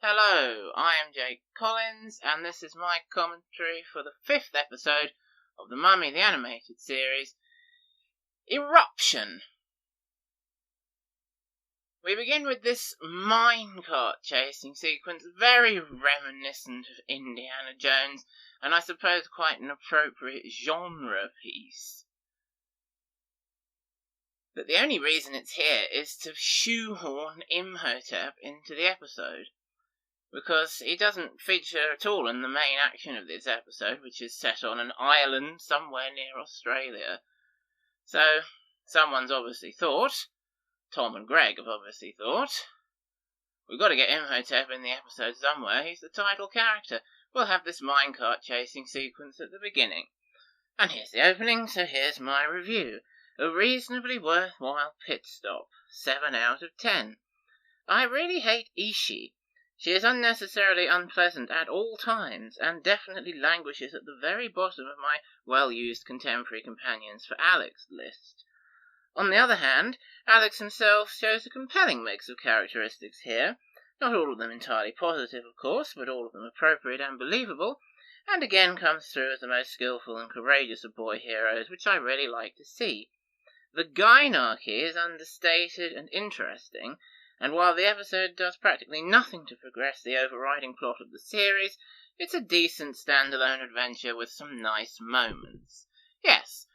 Hello, I am Jake Collins, and this is my commentary for the 5th episode of the Mummy the Animated Series, Eruption. We begin with this minecart chasing sequence, very reminiscent of Indiana Jones, and I suppose quite an appropriate genre piece. But the only reason it's here is to shoehorn Imhotep into the episode, because he doesn't feature at all in the main action of this episode, which is set on an island somewhere near Australia. So, someone's obviously thought, Tom and Greg have obviously thought, we've got to get Imhotep in the episode somewhere, he's the title character. We'll have this minecart chasing sequence at the beginning. And here's the opening, so here's my review. A reasonably worthwhile pit stop, 7 out of 10. I really hate Ishi. She is unnecessarily unpleasant at all times, and definitely languishes at the very bottom of my well-used contemporary companions for Alex list. On the other hand, Alex himself shows a compelling mix of characteristics here, not all of them entirely positive, of course, but all of them appropriate and believable, and again comes through as the most skilful and courageous of boy heroes, which I really like to see. The gynarchy is understated and interesting, and while the episode does practically nothing to progress the overriding plot of the series, it's a decent standalone adventure with some nice moments. Yes,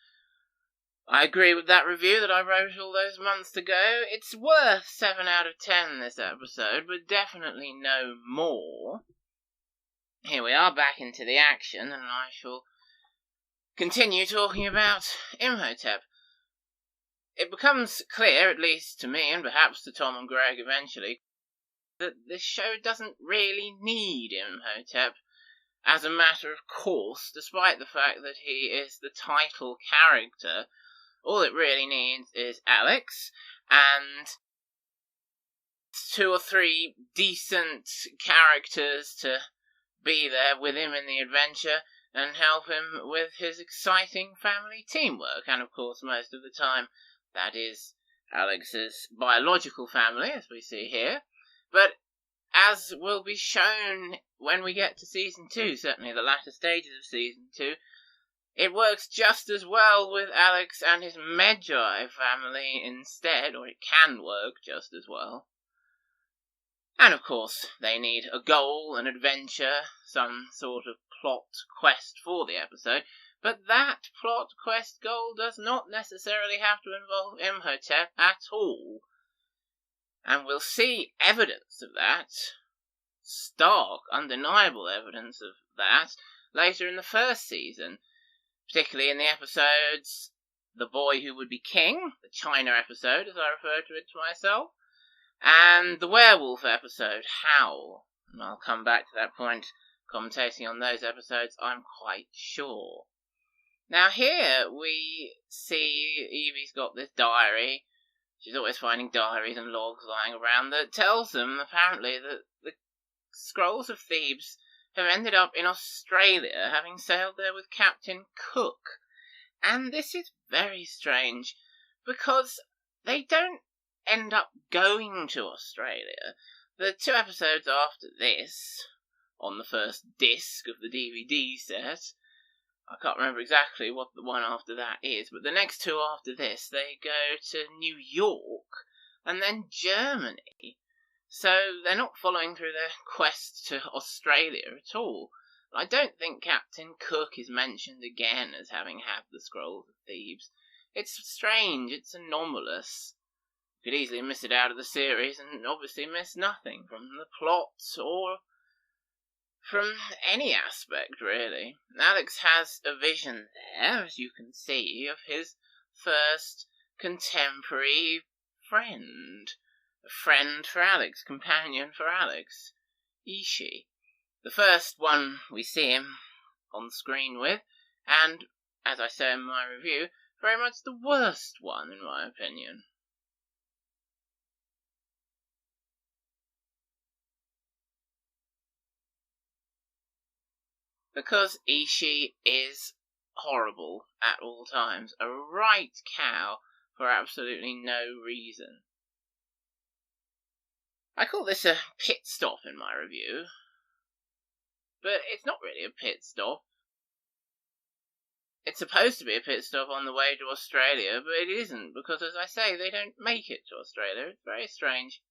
I agree with that review that I wrote all those months ago. It's worth 7 out of 10 this episode, but definitely no more. Here we are back into the action, and I shall continue talking about Imhotep. It becomes clear, at least to me, and perhaps to Tom and Greg eventually, that this show doesn't really need Imhotep as a matter of course, despite the fact that he is the title character. All it really needs is Alex, and 2 or 3 decent characters to be there with him in the adventure and help him with his exciting family teamwork, and of course most of the time that is Alex's biological family, as we see here. But as will be shown when we get to Season 2, certainly the latter stages of Season 2, it works just as well with Alex and his Magi family instead, or it can work just as well. And of course, they need a goal, an adventure, some sort of plot quest for the episode, but that plot, quest, goal does not necessarily have to involve Imhotep at all. And we'll see evidence of that, stark, undeniable evidence of that, later in the first season, particularly in the episodes The Boy Who Would Be King, the China episode, as I refer to it to myself, and the werewolf episode, Howl. And I'll come back to that point, commentating on those episodes, I'm quite sure. Now here we see Evie's got this diary. She's always finding diaries and logs lying around that tells them, apparently, that the Scrolls of Thebes have ended up in Australia, having sailed there with Captain Cook. And this is very strange, because they don't end up going to Australia. The 2 episodes after this, on the first disc of the DVD set, I can't remember exactly what the one after that is, but the next 2 after this, they go to New York and then Germany. So they're not following through their quest to Australia at all. I don't think Captain Cook is mentioned again as having had the Scrolls of Thebes. It's strange, it's anomalous. You could easily miss it out of the series and obviously miss nothing from the plot or from any aspect, really. Alex has a vision there, as you can see, of his first contemporary friend. A friend for Alex, companion for Alex, Ishi. The first one we see him on screen with, and, as I say in my review, very much the worst one, in my opinion. Because Ishi is horrible at all times, a right cow for absolutely no reason. I call this a pit stop in my review, but it's not really a pit stop. It's supposed to be a pit stop on the way to Australia, but it isn't, because as I say, they don't make it to Australia. It's very strange.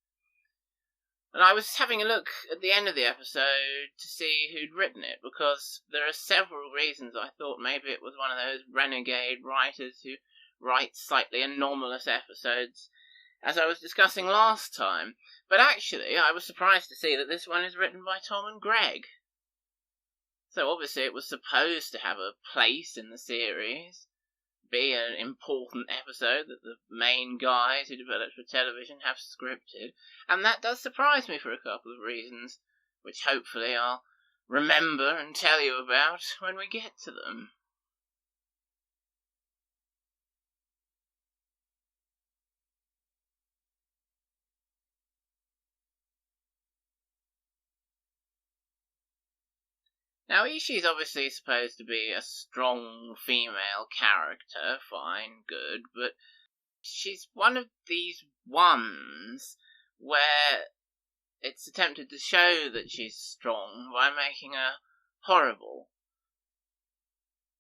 And I was having a look at the end of the episode to see who'd written it, because there are several reasons I thought maybe it was one of those renegade writers who write slightly anomalous episodes, as I was discussing last time. But actually, I was surprised to see that this one is written by Tom and Greg. So obviously it was supposed to have a place in the series, be an important episode that the main guys who developed for television have scripted, and that does surprise me for a couple of reasons, which hopefully I'll remember and tell you about when we get to them. Now, Ishi's obviously supposed to be a strong female character, fine, good, but she's one of these ones where it's attempted to show that she's strong by making her horrible.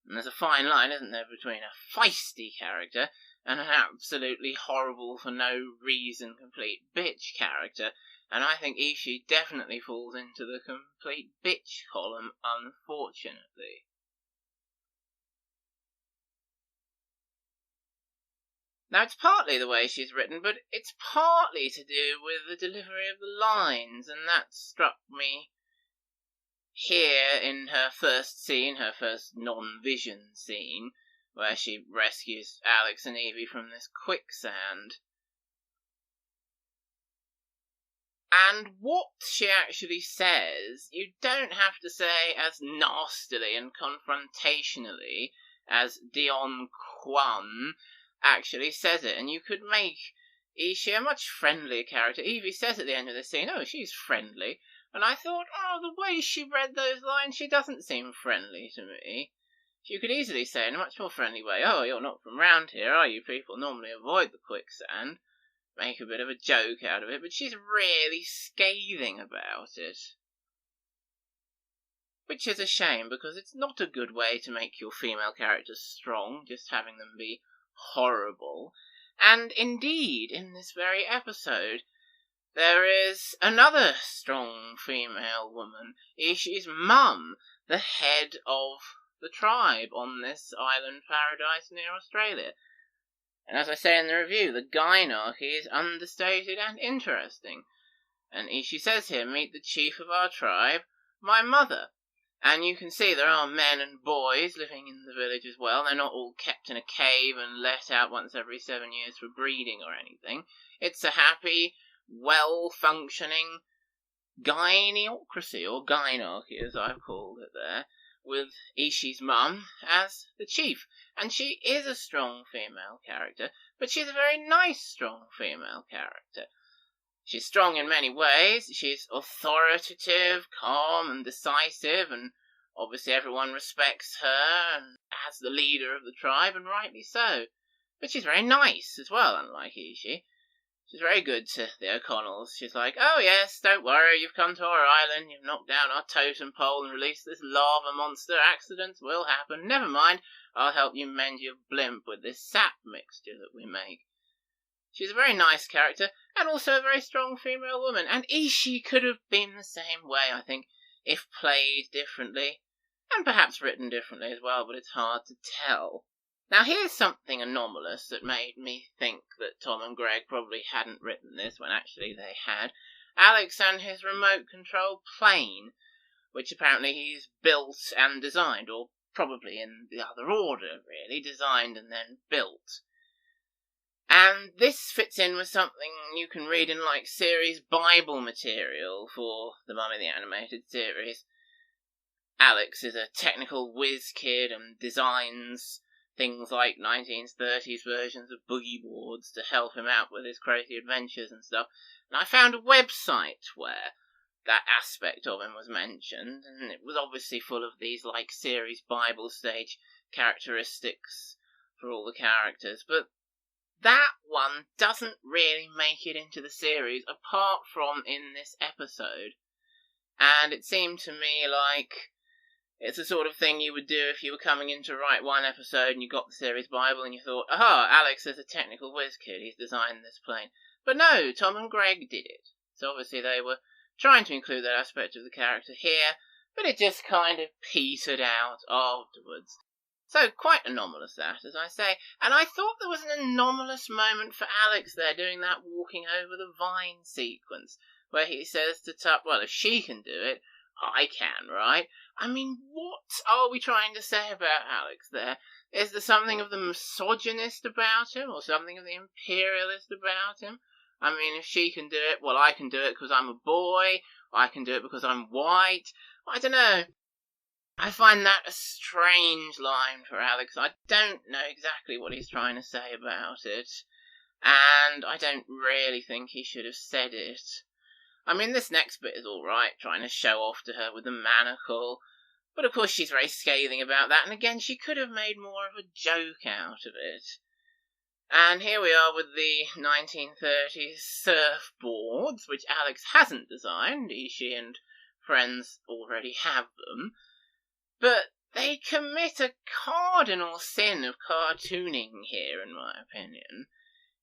And there's a fine line, isn't there, between a feisty character and an absolutely horrible for no reason complete bitch character. And I think Ishi definitely falls into the complete bitch column, unfortunately. Now, it's partly the way she's written, but it's partly to do with the delivery of the lines, and that struck me here in her first scene, her first non-vision scene, where she rescues Alex and Evie from this quicksand. And what she actually says, you don't have to say as nastily and confrontationally as Dion Kwan actually says it, and you could make Ishi a much friendlier character. Evie says at the end of the scene, oh, she's friendly, and I thought, oh, the way she read those lines, she doesn't seem friendly to me. You could easily say in a much more friendly way, oh, you're not from round here, are you? People normally avoid the quicksand. Make a bit of a joke out of it, but she's really scathing about it. Which is a shame, because it's not a good way to make your female characters strong, just having them be horrible. And indeed, in this very episode, there is another strong female woman, Ishi's mum, the head of the tribe on this island paradise near Australia. And as I say in the review, the gynarchy is understated and interesting. And Ishi says here, meet the chief of our tribe, my mother. And you can see there are men and boys living in the village as well. They're not all kept in a cave and let out once every 7 years for breeding or anything. It's a happy, well-functioning gyneocracy, or gynarchy as I've called it there, with Ishi's mum as the chief. And she is a strong female character, but she's a very nice strong female character. She's strong in many ways. She's authoritative, calm and decisive, and obviously everyone respects her and as the leader of the tribe, and rightly so. But she's very nice as well, unlike Ishi. She's very good to the O'Connells. She's like, oh yes, don't worry, you've come to our island, you've knocked down our totem pole and released this lava monster. Accidents will happen. Never mind, I'll help you mend your blimp with this sap mixture that we make. She's a very nice character, and also a very strong female woman. And Ishi could have been the same way, I think, if played differently, and perhaps written differently as well, but it's hard to tell. Now here's something anomalous that made me think that Tom and Greg probably hadn't written this when actually they had. Alex and his remote control plane, which apparently he's built and designed, or probably in the other order, really, designed and then built. And this fits in with something you can read in like series Bible material for the Mummy the Animated series. Alex is a technical whiz kid and designs things like 1930s versions of boogie boards to help him out with his crazy adventures and stuff. And I found a website where that aspect of him was mentioned, and it was obviously full of these like series Bible stage characteristics for all the characters. But that one doesn't really make it into the series, apart from in this episode. And it seemed to me like it's the sort of thing you would do if you were coming in to write one episode and you got the series Bible and you thought, aha, Alex is a technical whiz kid, he's designed this plane. But no, Tom and Greg did it. So obviously they were trying to include that aspect of the character here, but it just kind of petered out afterwards. So quite anomalous that, as I say. And I thought there was an anomalous moment for Alex there doing that walking over the vine sequence, where he says to Tup, well, if she can do it, I can, right? I mean, what are we trying to say about Alex there? Is there something of the misogynist about him, or something of the imperialist about him? I mean, if she can do it, well, I can do it because I'm a boy, I can do it because I'm white. I don't know. I find that a strange line for Alex. I don't know exactly what he's trying to say about it, and I don't really think he should have said it. I mean, this next bit is alright, trying to show off to her with the manacle, but of course she's very scathing about that, and again, she could have made more of a joke out of it. And here we are with the 1930s surfboards, which Alex hasn't designed. Ishi and friends already have them. But they commit a cardinal sin of cartooning here, in my opinion,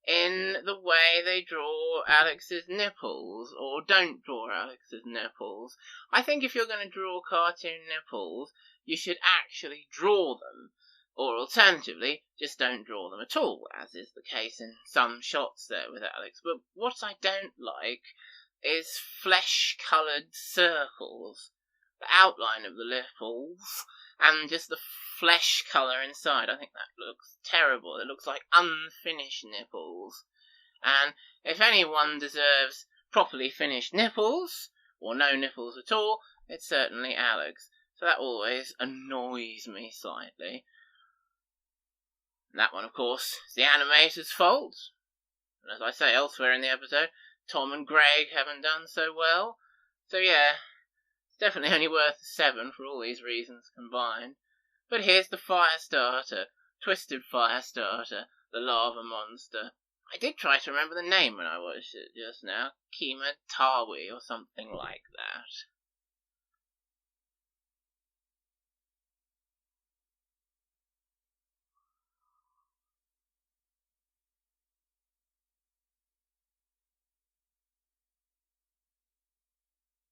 in the way they draw Alex's nipples, or don't draw Alex's nipples. I think if you're going to draw cartoon nipples, you should actually draw them. Or alternatively, just don't draw them at all, as is the case in some shots there with Alex. But what I don't like is flesh-coloured circles. The outline of the nipples, and just the flesh colour inside. I think that looks terrible. It looks like unfinished nipples. And if anyone deserves properly finished nipples, or no nipples at all, it's certainly Alex. So that always annoys me slightly. That one, of course, is the animator's fault. And as I say elsewhere in the episode, Tom and Greg haven't done so well. So yeah, it's definitely only worth a 7 for all these reasons combined. But here's the fire starter, Twisted Fire Starter, the lava monster. I did try to remember the name when I watched it just now. Kima Tawi or something like that.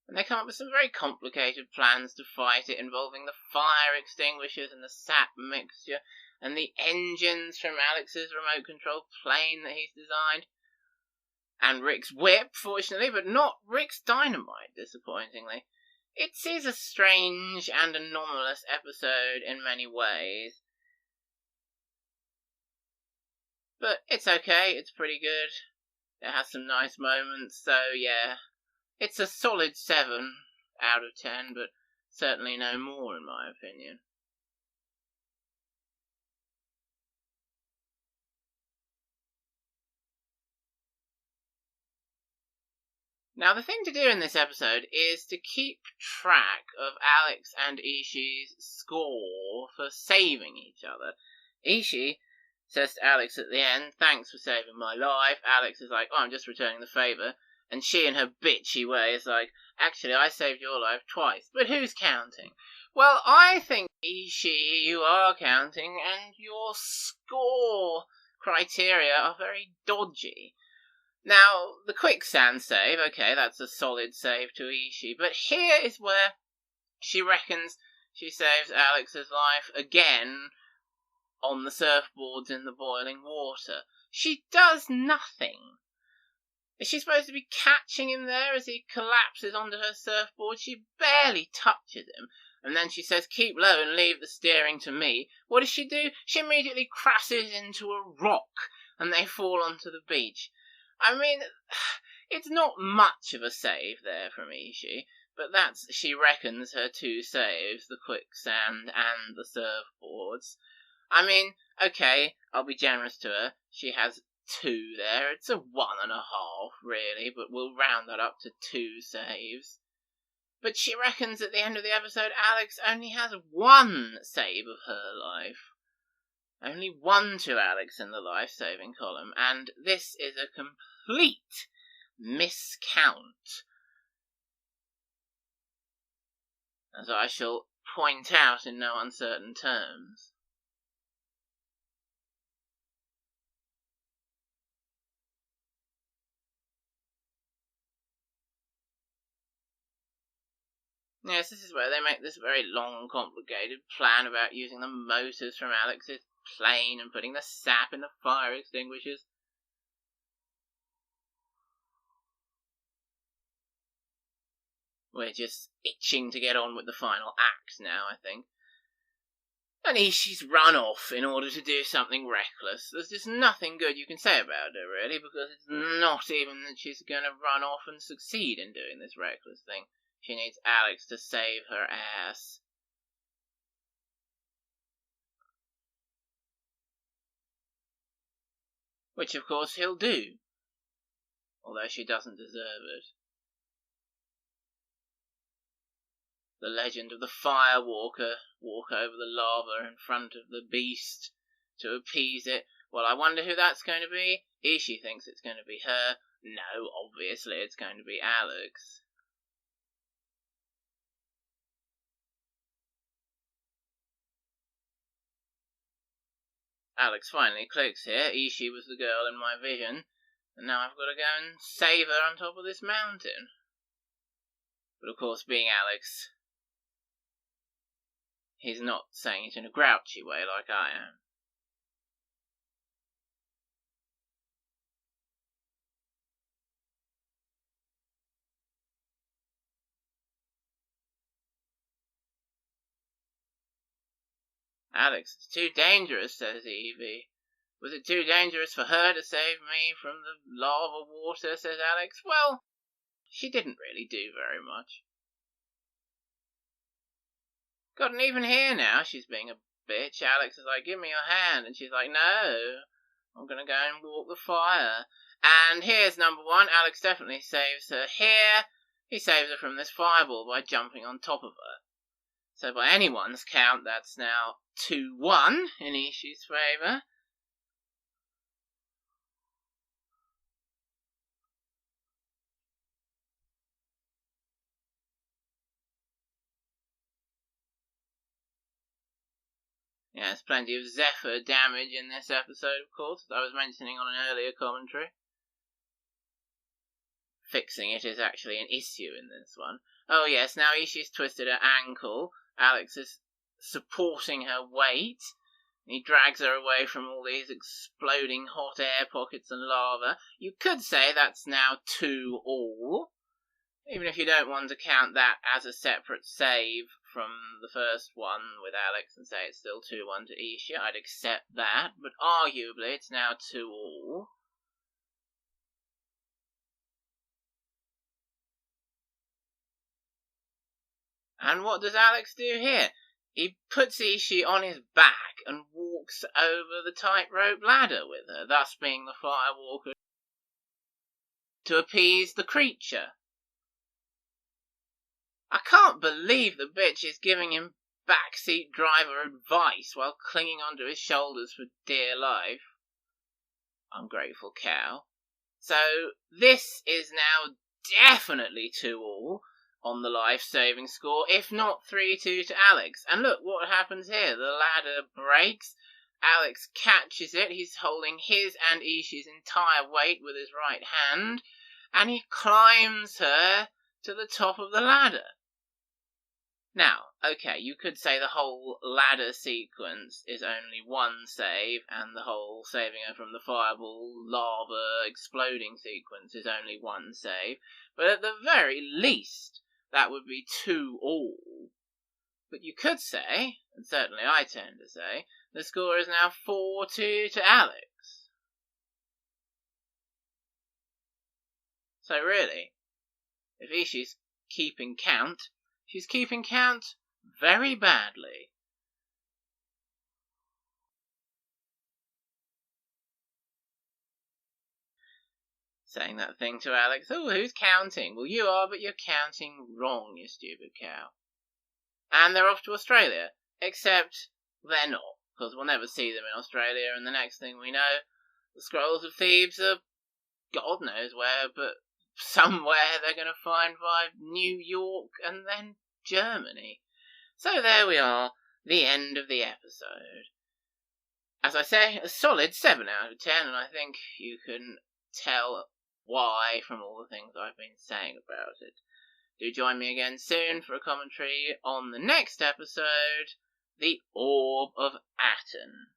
And they come up with some very complicated plans to fight it, involving the fire extinguishers and the sap mixture, and the engines from Alex's remote control plane that he's designed. And Rick's whip, fortunately, but not Rick's dynamite, disappointingly. It is a strange and anomalous episode in many ways. But it's okay, it's pretty good. It has some nice moments, so yeah. It's a solid 7 out of 10, but certainly no more in my opinion. Now, the thing to do in this episode is to keep track of Alex and Ishi's score for saving each other. Ishi says to Alex at the end, "Thanks for saving my life." Alex is like, "Oh, I'm just returning the favour." And she, in her bitchy way, is like, "Actually, I saved your life twice, but who's counting?" Well, I think, Ishi, you are counting, and your score criteria are very dodgy. Now, the quicksand save, okay, that's a solid save to Ishi, but here is where she reckons she saves Alex's life again on the surfboards in the boiling water. She does nothing. Is she supposed to be catching him there as he collapses onto her surfboard? She barely touches him. And then she says, "Keep low and leave the steering to me." What does she do? She immediately crashes into a rock and they fall onto the beach. I mean, it's not much of a save there from Ishi, but that's, she reckons, her 2 saves, the quicksand and the surfboards. I mean, okay, I'll be generous to her. She has 2 there. It's a 1.5, really, but we'll round that up to 2 saves. But she reckons at the end of the episode, Alex only has 1 save of her life. Only 1 to Alex in the life-saving column, and this is a complete miscount, as I shall point out in no uncertain terms. Yes, this is where they make this very long, complicated plan about using the motors from Alex's plane and putting the sap in the fire extinguishers. We're just itching to get on with the final act now, I think. And Ishi's run off in order to do something reckless. There's just nothing good you can say about her, really, because it's not even that she's going to run off and succeed in doing this reckless thing. She needs Alex to save her ass. Which, of course, he'll do. Although she doesn't deserve it. The legend of the fire walker, walk over the lava in front of the beast to appease it. Well, I wonder who that's going to be. Ishi thinks it's going to be her. No, obviously it's going to be Alex. Alex finally clicks here. Ishi was the girl in my vision, and now I've got to go and save her on top of this mountain. But of course, being Alex, he's not saying it in a grouchy way like I am. Alex, it's too dangerous, says Evie. Was it too dangerous for her to save me from the lava water, says Alex. Well, she didn't really do very much. God, and even here now, she's being a bitch. Alex is like, give me your hand. And she's like, no, I'm going to go and walk the fire. And here's number 1. Alex definitely saves her here. He saves her from this fireball by jumping on top of her. So by anyone's count, that's now 2-1 in Ishi's favour. Yes, plenty of Zephyr damage in this episode, of course, as I was mentioning on an earlier commentary. Fixing it is actually an issue in this one. Oh yes, now Ishi's twisted her ankle. Alex is supporting her weight. He drags her away from all these exploding hot air pockets and lava. You could say that's now 2-all. Even if you don't want to count that as a separate save from the first one with Alex and say it's still 2-1 to Ishi, I'd accept that. But arguably, it's now 2-all. And what does Alex do here? He puts Ishi on his back and walks over the tightrope ladder with her, thus being the firewalker to appease the creature. I can't believe the bitch is giving him backseat driver advice while clinging onto his shoulders for dear life. Ungrateful cow. So this is now definitely 2-all on the life-saving score, if not 3-2 to Alex. And look what happens here. The ladder breaks. Alex catches it. He's holding his and Ishi's entire weight with his right hand, and he climbs her to the top of the ladder. Now, okay, you could say the whole ladder sequence is only 1 save, and the whole saving her from the fireball, lava, exploding sequence is only 1 save, but at the very least, that would be 2-all. But you could say, and certainly I tend to say, the score is now 4-2 to Alex. So really, if Ishi's keeping count, she's keeping count very badly. Saying that thing to Alex, oh, who's counting? Well, you are, but you're counting wrong, you stupid cow. And they're off to Australia, except they're not. because we'll never see them in Australia, and the next thing we know, the Scrolls of Thebes are God knows where, but somewhere they're going to find by New York and then Germany. So there we are, the end of the episode. As I say, a solid 7 out of 10, and I think you can tell why from all the things I've been saying about it. Do join me again soon for a commentary on the next episode, The Orb of Aten.